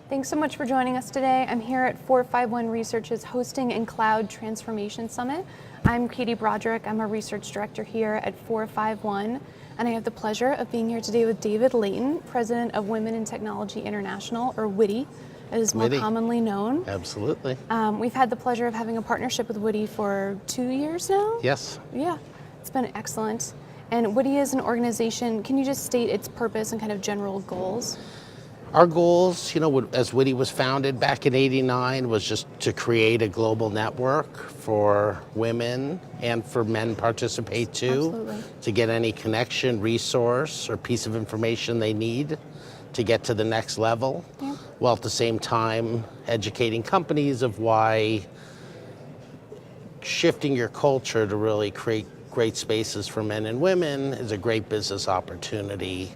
Thanks so much for joining us today. I'm here at 451 Research's Hosting and Cloud Transformation Summit. I'm Katie Broderick. I'm a research director here at 451, and I have the pleasure of being here today with David Leighton, president of Women in Technology International, or WITI, as is more commonly known. Absolutely. We've had the pleasure of having a partnership with WITI for 2 years now? Yes. Yeah, it's been excellent. And WITI is an organization, can you just state its purpose and kind of general goals? Our goals, as WITI was founded back in '89, was just to create a global network for women and for men participate too. Absolutely. To get any connection, resource, or piece of information they need to get to the next level, while at the same time educating companies of why shifting your culture to really create great spaces for men and women is a great business opportunity,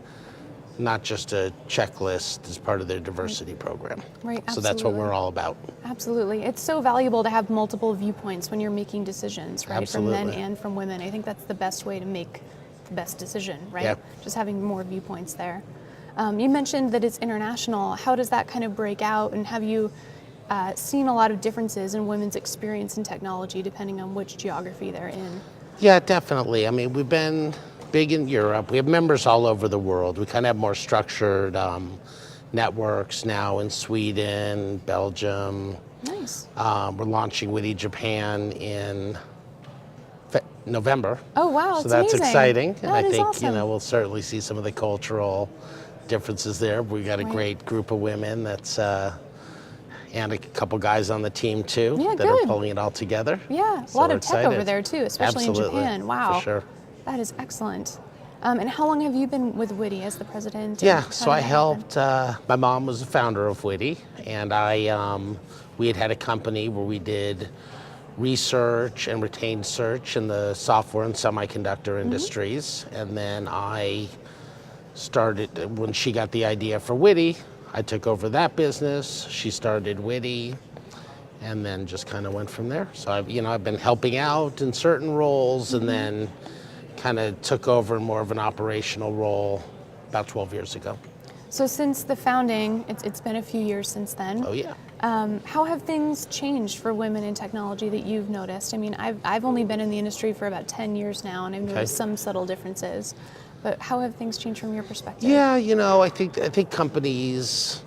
not just a checklist as part of their diversity program. Right, absolutely. So that's what we're all about. Absolutely. It's so valuable to have multiple viewpoints when you're making decisions, right? Absolutely. From men and from women. I think that's the best way to make the best decision, right? Yep. Just having more viewpoints there. You mentioned that it's international. How does that kind of break out, and have you seen a lot of differences in women's experience in technology depending on which geography they're in? Yeah, definitely. I mean, we've been big in Europe. We have members all over the world. We kind of have more structured networks now in Sweden, Belgium. Nice. We're launching WITI Japan in November. Oh, wow, so that's amazing. exciting. And I That is think, awesome. we'll certainly see some of the cultural differences there. We got a great group of women that's and a couple guys on the team too that are pulling it all together. Yeah, a lot of tech over there too, especially in Japan. Wow. For sure. That is excellent. And how long have you been with WITI as the president? Yeah, so I helped, my mom was the founder of WITI, and we had a company where we did research and retained search in the software and semiconductor industries. And then I started, when she got the idea for WITI, I took over that business. She started WITI, and then just kind of went from there. So I've been helping out in certain roles, and then kind of took over more of an operational role about 12 years ago. So since the founding, it's been a few years since then. Oh yeah. How have things changed for women in technology that you've noticed? I mean, I've only been in the industry for about 10 years now, and I've noticed some subtle differences. But how have things changed from your perspective? Yeah, I think companies,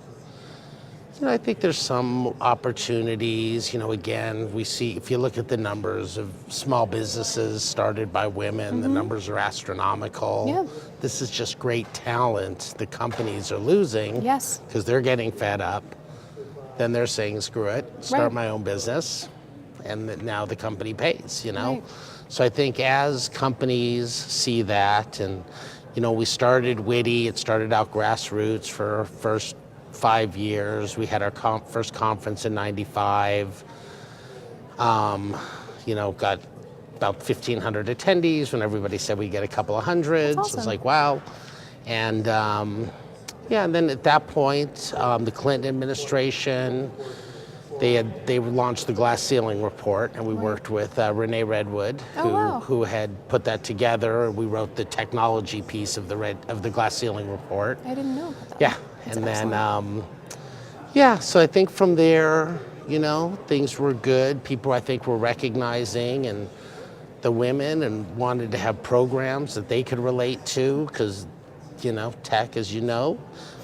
I think there's some opportunities. Again, we see, if you look at the numbers of small businesses started by women, the numbers are astronomical. Yeah. This is just great talent the companies are losing. Yes. Because they're getting fed up. Then they're saying, screw it, start my own business. And now the company pays, Right. So I think as companies see that, and, we started WITI, it started out grassroots for our first 5 years. We had our first conference in '95. Got about 1,500 attendees when everybody said we'd get a couple of hundred. Awesome. So it's like, wow. And and then at that point, the Clinton administration, they launched the glass ceiling report, and we worked with Renee Redwood, who had put that together. We wrote the technology piece of the glass ceiling report. I didn't know about that. Yeah, That's and excellent. then so I think from there, things were good. People, I think, were recognizing and the women and wanted to have programs that they could relate to, because tech, as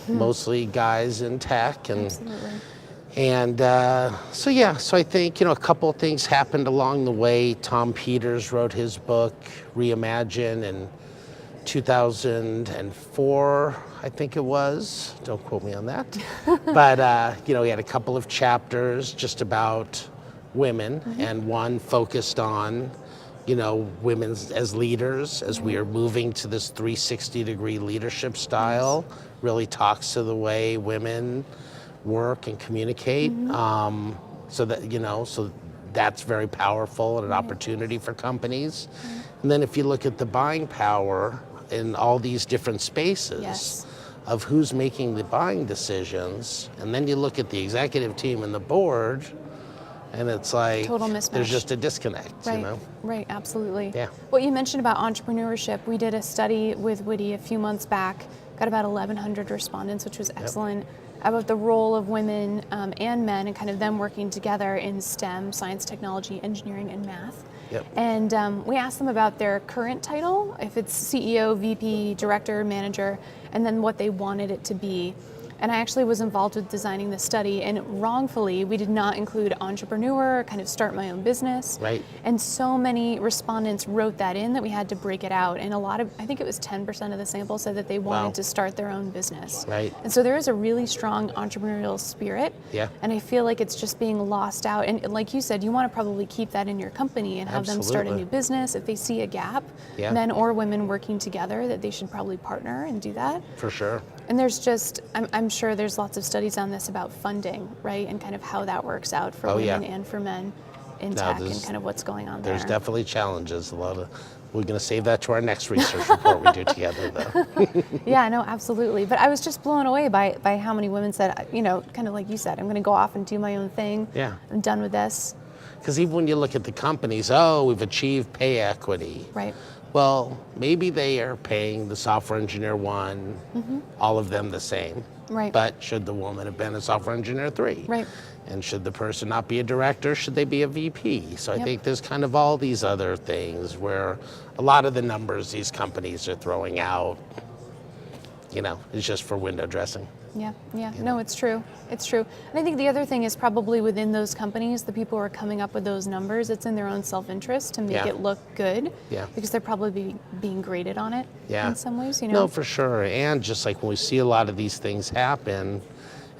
mostly guys in tech, and Absolutely. And so I think, a couple of things happened along the way. Tom Peters wrote his book, Reimagine, in 2004, I think it was. Don't quote me on that. But, he had a couple of chapters just about women, and one focused on, women as leaders, as we are moving to this 360-degree leadership style, really talks to the way women work and communicate, so that's very powerful and an opportunity for companies. And then if you look at the buying power in all these different spaces of who's making the buying decisions, and then you look at the executive team and the board, and it's like total mismatch. There's just a disconnect. Right, absolutely. Yeah. What you mentioned about entrepreneurship, we did a study with WITI a few months back, got about 1,100 respondents, which was excellent. about the role of women and men and kind of them working together in STEM, science, technology, engineering, and math. Yep. And we asked them about their current title, if it's CEO, VP, director, manager, and then what they wanted it to be. And I actually was involved with designing the study, and wrongfully, we did not include entrepreneur, kind of start my own business. Right. And so many respondents wrote that in that we had to break it out. And I think it was 10% of the sample said that they wanted Wow. to start their own business. Right. And so there is a really strong entrepreneurial spirit. Yeah. And I feel like it's just being lost out. And like you said, you want to probably keep that in your company and have them start a Absolutely. new business. If they see a gap, Yeah. men or women working together, that they should probably partner and do that. For sure. And there's just, I'm sure there's lots of studies on this about funding, right? And kind of how that works out for Oh, yeah. women and for men in tech and kind of what's going on there. There's definitely challenges. We're going to save that to our next research report we do together, though. Yeah, no, absolutely. But I was just blown away by how many women said, kind of like you said, I'm going to go off and do my own thing. Yeah. I'm done with this. Because even when you look at the companies, oh, we've achieved pay equity. Right. Well, maybe they are paying the software engineer 1, all of them the same. Right. But should the woman have been a software engineer 3? Right. And should the person not be a director? Should they be a VP? So I Yep. think there's kind of all these other things where a lot of the numbers these companies are throwing out, is just for window dressing. Yeah. No, it's true. It's true. And I think the other thing is probably within those companies, the people who are coming up with those numbers, it's in their own self-interest to make Yeah. it look good. Yeah. Because they're probably being graded on it Yeah. in some ways, No, for sure. And just like when we see a lot of these things happen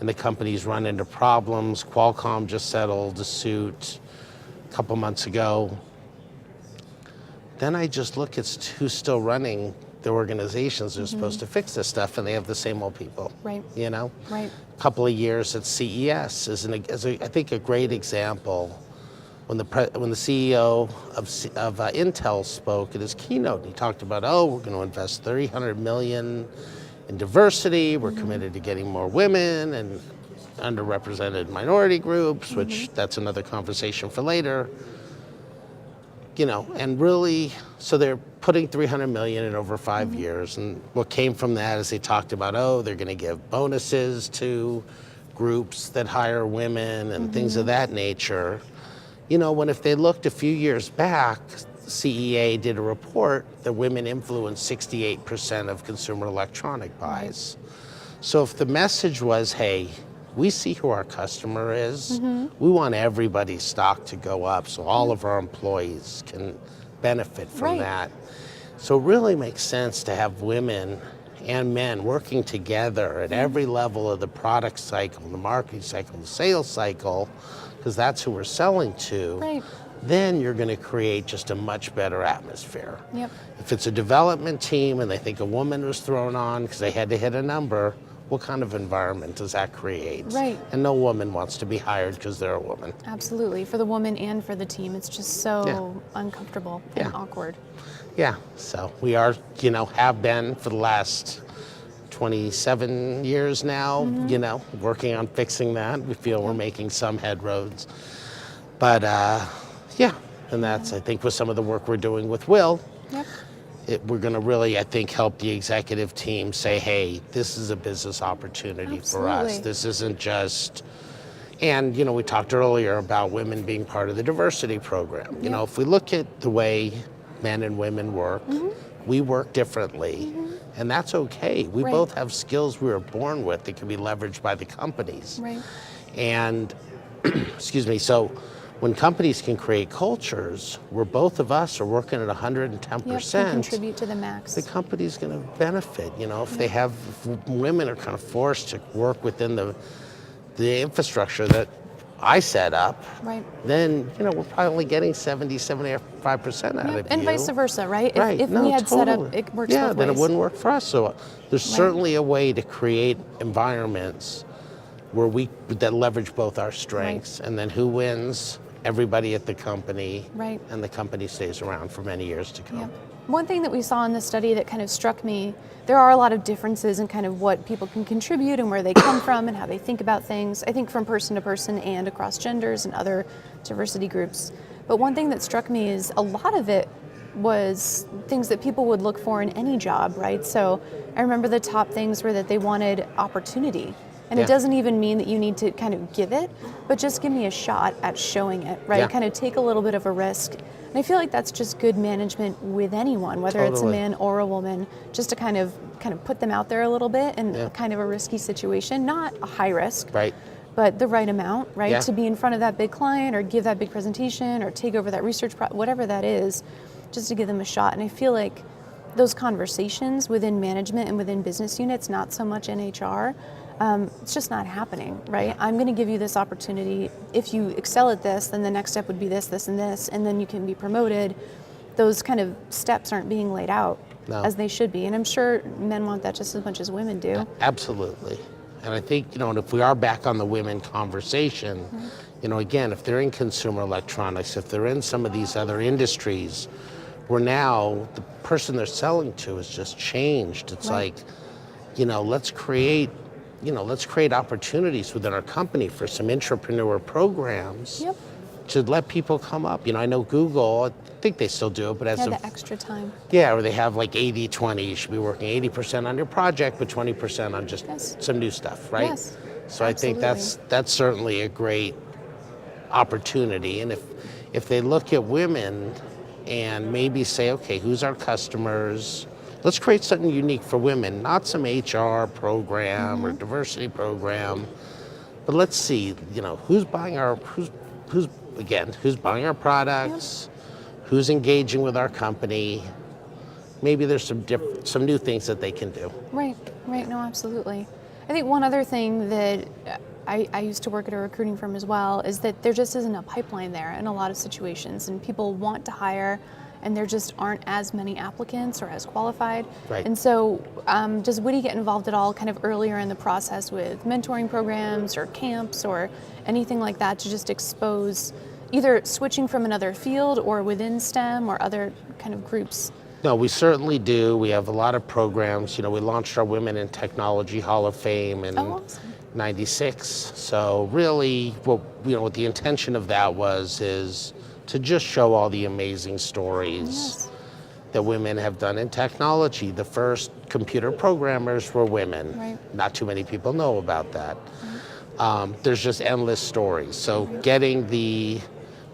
and the companies run into problems, Qualcomm just settled a suit a couple months ago. Then I just look at who's still running the organizations that are supposed to fix this stuff, and they have the same old people. Right. Right. A couple of years at CES is, I think, a great example. When the CEO of Intel spoke at his keynote, he talked about, we're going to invest $300 million in diversity. We're committed to getting more women and underrepresented minority groups, which that's another conversation for later. And really, so they're putting $300 million in over 5 years. And what came from that is they talked about, they're going to give bonuses to groups that hire women and things of that nature. When if they looked a few years back, CEA did a report that women influence 68% of consumer electronic buys. So if the message was, hey, we see who our customer is, we want everybody's stock to go up so all of our employees can benefit from that. So it really makes sense to have women and men working together at every level of the product cycle, the marketing cycle, the sales cycle, because that's who we're selling to. Right. Then you're going to create just a much better atmosphere. Yep. If it's a development team and they think a woman was thrown on because they had to hit a number, what kind of environment does that create? Right. And no woman wants to be hired because they're a woman. Absolutely. For the woman and for the team, it's just so uncomfortable and awkward. Yeah, so we are, have been for the last 27 years now, working on fixing that. We feel we're making some headroads. But and that's, I think, with some of the work we're doing with Will, we're going to really, I think, help the executive team say, hey, this is a business opportunity for us. This isn't just, and, we talked earlier about women being part of the diversity program. If we look at the way men and women work, we work differently, and that's okay. We both have skills we were born with that can be leveraged by the companies. Right. And, so when companies can create cultures where both of us are working at 110%, contribute to the max. the company's going to benefit. If they have, if women are kind of forced to work within the infrastructure that I set up, then, we're probably getting 75% out of you. And vice versa, right? Right. If we had set up, it works both ways. then it wouldn't work for us. So there's certainly a way to create environments where that leverage both our strengths. And then who wins? Everybody at the company. Right. And the company stays around for many years to come. One thing that we saw in the study that kind of struck me, there are a lot of differences in kind of what people can contribute and where they come from and how they think about things, I think from person to person and across genders and other diversity groups. But one thing that struck me is a lot of it was things that people would look for in any job, right? So I remember the top things were that they wanted opportunity And it doesn't even mean that you need to kind of give it, but just give me a shot at showing it, right? Yeah. Kind of take a little bit of a risk. And I feel like that's just good management with anyone, whether it's a Totally. man or a woman, just to kind of put them out there a little bit in Yeah. kind of a risky situation, not a high risk, Right. but the right amount, right? Yeah. To be in front of that big client or give that big presentation or take over that research, whatever that is, just to give them a shot. And I feel like those conversations within management and within business units, not so much in HR, it's just not happening, right? I'm going to give you this opportunity. If you excel at this, then the next step would be this, this, and this, and then you can be promoted. Those kind of steps aren't being laid out as they should be. And I'm sure men want that just as much as women do. Absolutely. And I think, and if we are back on the women conversation, again, if they're in consumer electronics, if they're in some of these other industries, where now the person they're selling to has just changed. It's like, let's create opportunities within our company for some intrapreneur programs to let people come up. I know Google, I think they still do it, but has some the extra time. Yeah, or they have like 80-20. You should be working 80% on your project, but 20% on just some new stuff, right? Yes. So Absolutely. I think that's certainly a great opportunity. And if they look at women and maybe say, okay, who's our customers? Let's create something unique for women, not some HR program or diversity program, but let's see, who's buying who's buying our products, who's engaging with our company. Maybe there's some new things that they can do. Right, no, absolutely. I think one other thing that I used to work at a recruiting firm as well is that there just isn't a pipeline there in a lot of situations, and people want to hire and there just aren't as many applicants or as qualified. Right. And so does Witty get involved at all kind of earlier in the process with mentoring programs or camps or anything like that to just expose either switching from another field or within STEM or other kind of groups? No, we certainly do. We have a lot of programs. We launched our Women in Technology Hall of Fame in Awesome. 96. So really, what the intention of that is to just show all the amazing stories that women have done in technology. The first computer programmers were women. Right. Not too many people know about that. There's just endless stories. So getting the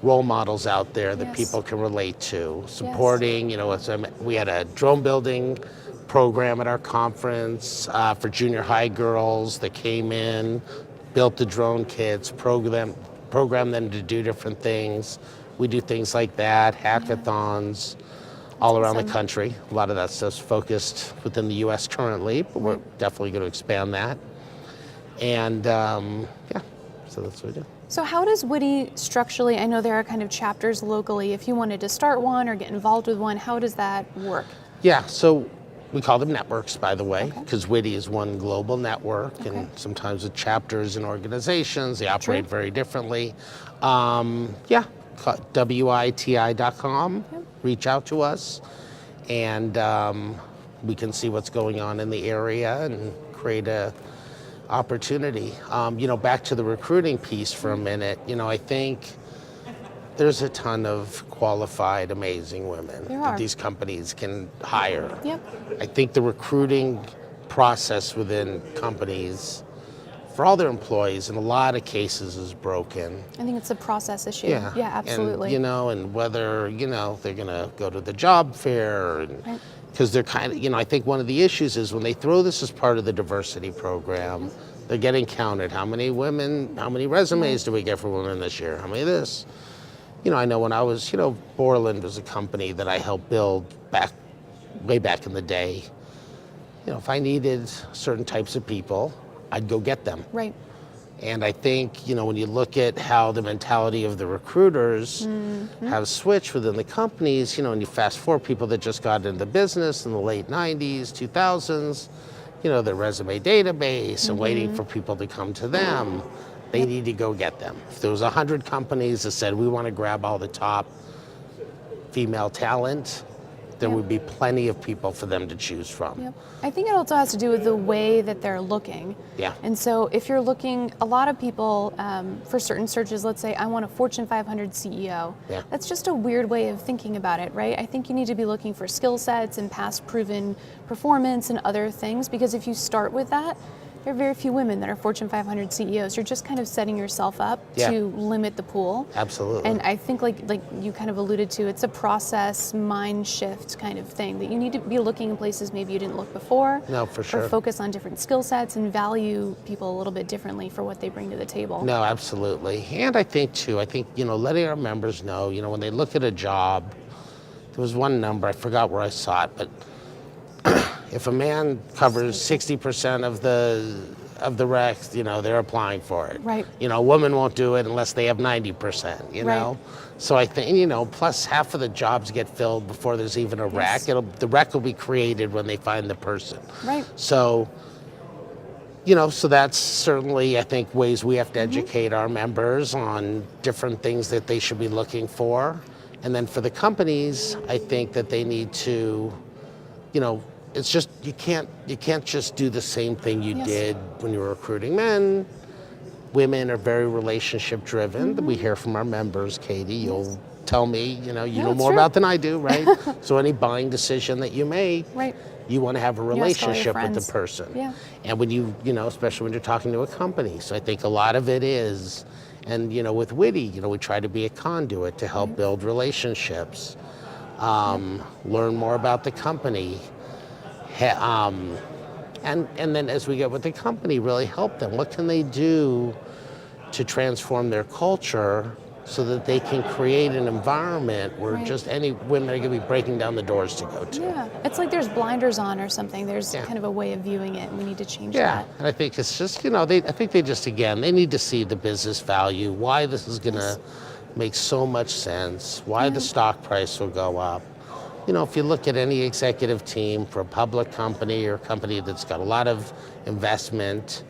role models out there that people can relate to, supporting, we had a drone building program at our conference for junior high girls that came in, built the drone kits, programmed them to do different things. We do things like that, hackathons all around the country. A lot of that stuff's focused within the US currently, but we're definitely going to expand that. And so that's what we do. So how does Witty structurally, I know there are kind of chapters locally, if you wanted to start one or get involved with one, how does that work? Yeah, so we call them networks, by the way, because Witty is one global network, and sometimes with chapters and organizations, they operate very differently. WITI.com, reach out to us, and we can see what's going on in the area and create a opportunity. Back to the recruiting piece for a minute, I think there's a ton of qualified, amazing women that these companies can hire. Yep. I think the recruiting process within companies for all their employees in a lot of cases is broken. I think it's a process issue. Yeah, absolutely. And whether, they're going to go to the job fair, because they're kind of, I think one of the issues is when they throw this as part of the diversity program, they're getting counted. How many resumes do we get for women this year? How many of this? I know when I was, Borland was a company that I helped build way back in the day. If I needed certain types of people, I'd go get them. Right. And I think, when you look at how the mentality of the recruiters have switched within the companies, and you fast forward people that just got into business in the late 90s, 2000s, their resume database and waiting for people to come to them. They need to go get them. If there was 100 companies that said, we want to grab all the top female talent, there would be plenty of people for them to choose from. Yep. I think it also has to do with the way that they're looking. Yeah. And so if you're looking, a lot of people for certain searches, let's say I want a Fortune 500 CEO. Yeah. That's just a weird way of thinking about it, right? I think you need to be looking for skill sets and past proven performance and other things, because if you start with that, there are very few women that are Fortune 500 CEOs. You're just kind of setting yourself up to limit the pool. Absolutely. And I think like you kind of alluded to, it's a process, mind shift kind of thing that you need to be looking in places maybe you didn't look before. No, for sure. Or focus on different skill sets and value people a little bit differently for what they bring to the table. No, absolutely. And I think too, letting our members know, when they look at a job, there was one number, I forgot where I saw it, but if a man covers 60% of the recs, they're applying for it. Right. A woman won't do it unless they have 90%, know? So I think, plus half of the jobs get filled before there's even a rec. The rec will be created when they find the person. Right. So, so that's certainly, I think, ways we have to educate our members on different things that they should be looking for. And then for the companies, I think that they need to, it's just, you can't just do the same thing you did when you were recruiting men. Women are very relationship driven. We hear from our members, Katie, you'll tell me, you know more about than I do, right? So any buying decision that you make, you want to have a relationship with the person. Yeah. And when especially when you're talking to a company. So I think a lot of it is, and with Witty, we try to be a conduit to help build relationships, learn more about the company, and then as we get with the company, really help them. What can they do to transform their culture so that they can create an environment where just any women are going to be breaking down the doors to go to? Yeah, it's like there's blinders on or something. There's kind of a way of viewing it, and we need to change that. Yeah, and I think it's just, I think they just, again, they need to see the business value, why this is going to make so much sense, why the stock price will go up. If you look at any executive team for a public company or a company that's got a lot of investment,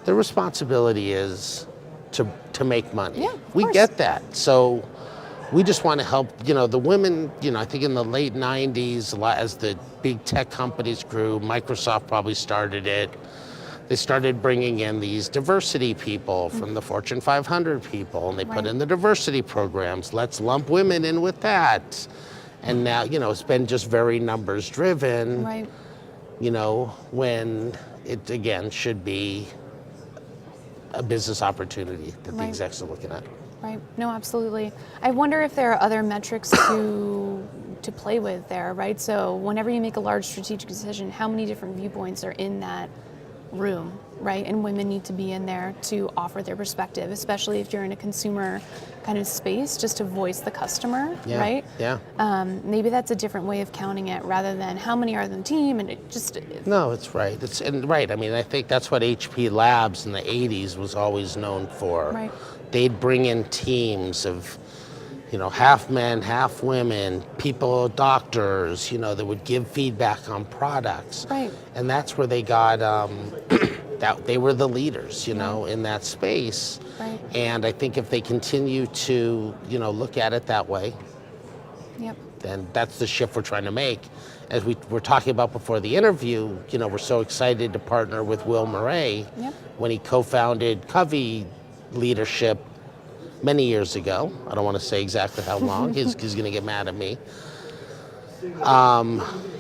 their responsibility is to make money. Yeah, we get that. So we just want to help, the women, I think in the late 90s, as the big tech companies grew, Microsoft probably started it. They started bringing in these diversity people from the Fortune 500 people, and they put in the diversity programs. Let's lump women in with that. And now, it's been just very numbers driven, when it, again, should be a business opportunity that the execs are looking at. Right. No, absolutely. I wonder if there are other metrics to play with there, right? So whenever you make a large strategic decision, how many different viewpoints are in that room, right? And women need to be in there to offer their perspective, especially if you're in a consumer kind of space, just to voice the customer, right? Yeah. Maybe that's a different way of counting it rather than how many are on the team, and it just... No, it's right. I mean, I think that's what HP Labs in the 80s was always known for. Right. They'd bring in teams of, half men, half women, people, doctors, that would give feedback on products. Right. And that's where they got, that they were the leaders, in that space. Right. And I think if they continue to, look at it that way, then that's the shift we're trying to make. As we were talking about before the interview, we're so excited to partner with Will Murray when he co-founded Covey Leadership many years ago. I don't want to say exactly how long. He's going to get mad at me.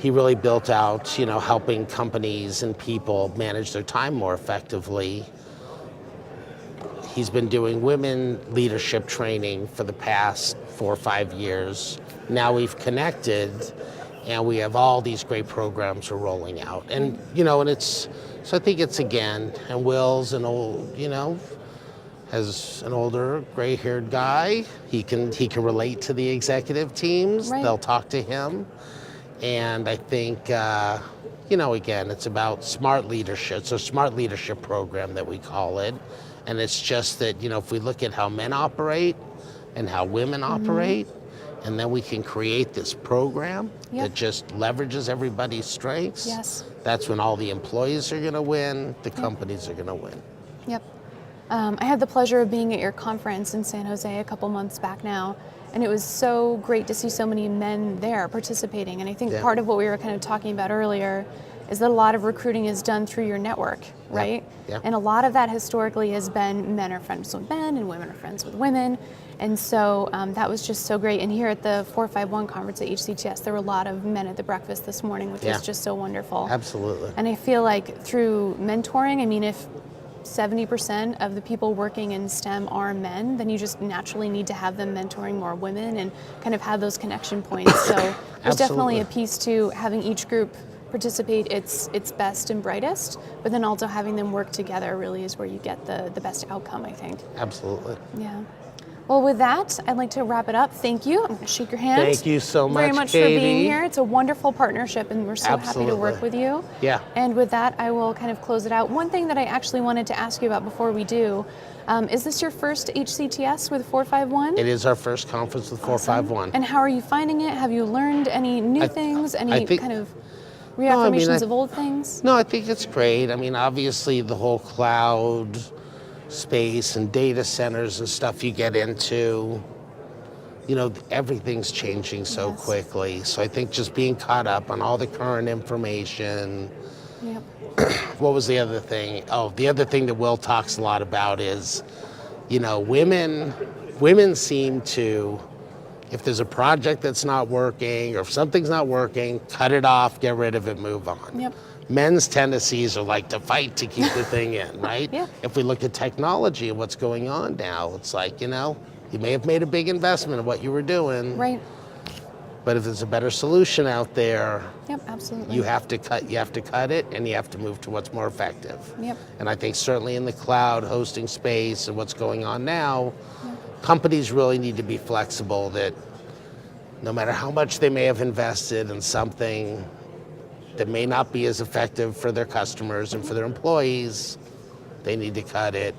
He really built out, helping companies and people manage their time more effectively. He's been doing women leadership training for the past 4 or 5 years. Now we've connected, and we have all these great programs we're rolling out. And, and it's, so I think it's, again, and Will's an old, as an older gray-haired guy, he can relate to the executive teams. They'll talk to him. And I think, again, it's about smart leadership. It's a smart leadership program that we call it. And it's just that, if we look at how men operate and how women operate, and then we can create this program that just leverages everybody's strengths, that's when all the employees are going to win, the companies are going to win. Yep. I had the pleasure of being at your conference in San Jose a couple months back now, and it was so great to see so many men there participating. And I think part of what we were kind of talking about earlier is that a lot of recruiting is done through your network, right? Yeah. And a lot of that historically has been men are friends with men and women are friends with women. And so that was just so great. And here at the 451 conference at HCTS, there were a lot of men at the breakfast this morning, which was just so wonderful. Absolutely. And I feel like through mentoring, I mean, if 70% of the people working in STEM are men, then you just naturally need to have them mentoring more women and kind of have those connection points. So there's definitely a piece to having each group participate its best and brightest, but then also having them work together really is where you get the best outcome, I think. Absolutely. Yeah. Well, with that, I'd like to wrap it up. Thank you. I'm going to shake your hand. Thank you so much, very much Katie. for being here. It's a wonderful partnership, and we're so happy to work with you. Yeah. And with that, I will kind of close it out. One thing that I actually wanted to ask you about before we do, is this your first HCTS with 451? It is our first conference with 451. And how are you finding it? Have you learned any new things? Any kind of reaffirmations of old things? No, I think it's great. I mean, obviously the whole cloud space and data centers and stuff you get into, you know, everything's changing so quickly. So I think just being caught up on all the current information. Yep. What was the other thing? Oh, the other thing that Will talks a lot about is, you know, women seem to, if there's a project that's not working or if something's not working, cut it off, get rid of it, move on. Yep. Men's tendencies are like to fight to keep the thing in, right? Yeah. If we look at technology and what's going on now, it's like, you know, you may have made a big investment in what you were doing. Right. But if there's a better solution out there, yep, absolutely. you have to cut it and you have to move to what's more effective. Yep. And I think certainly in the cloud hosting space and what's going on now, companies really need to be flexible that no matter how much they may have invested in something that may not be as effective for their customers and for their employees, they need to cut it.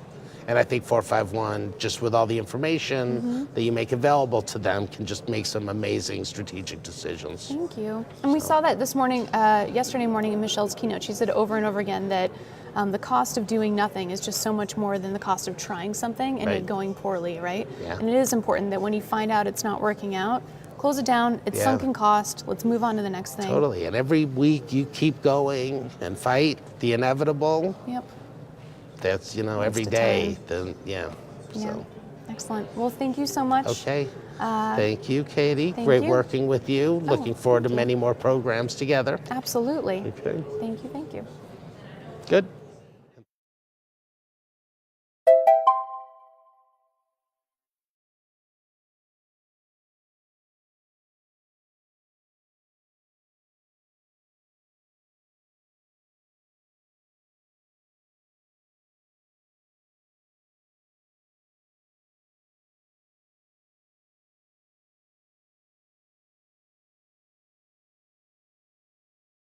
And I think 451, just with all the information that you make available to them, can just make some amazing strategic decisions. Thank you. And we saw that this morning, yesterday morning in Michelle's keynote. She said over and over again that the cost of doing nothing is just so much more than the cost of trying something and it going poorly, right? Yeah. And it is important that when you find out it's not working out, close it down. It's sunken cost. Let's move on to the next thing. Totally. And every week you keep going and fight the inevitable. Yep. That's, you know, every day. Then, So. Excellent. Well, thank you so much. Okay. Thank you, Katie. Thank Great you. working with you. Looking forward to many more programs together. Absolutely. Okay. Thank you. Thank you.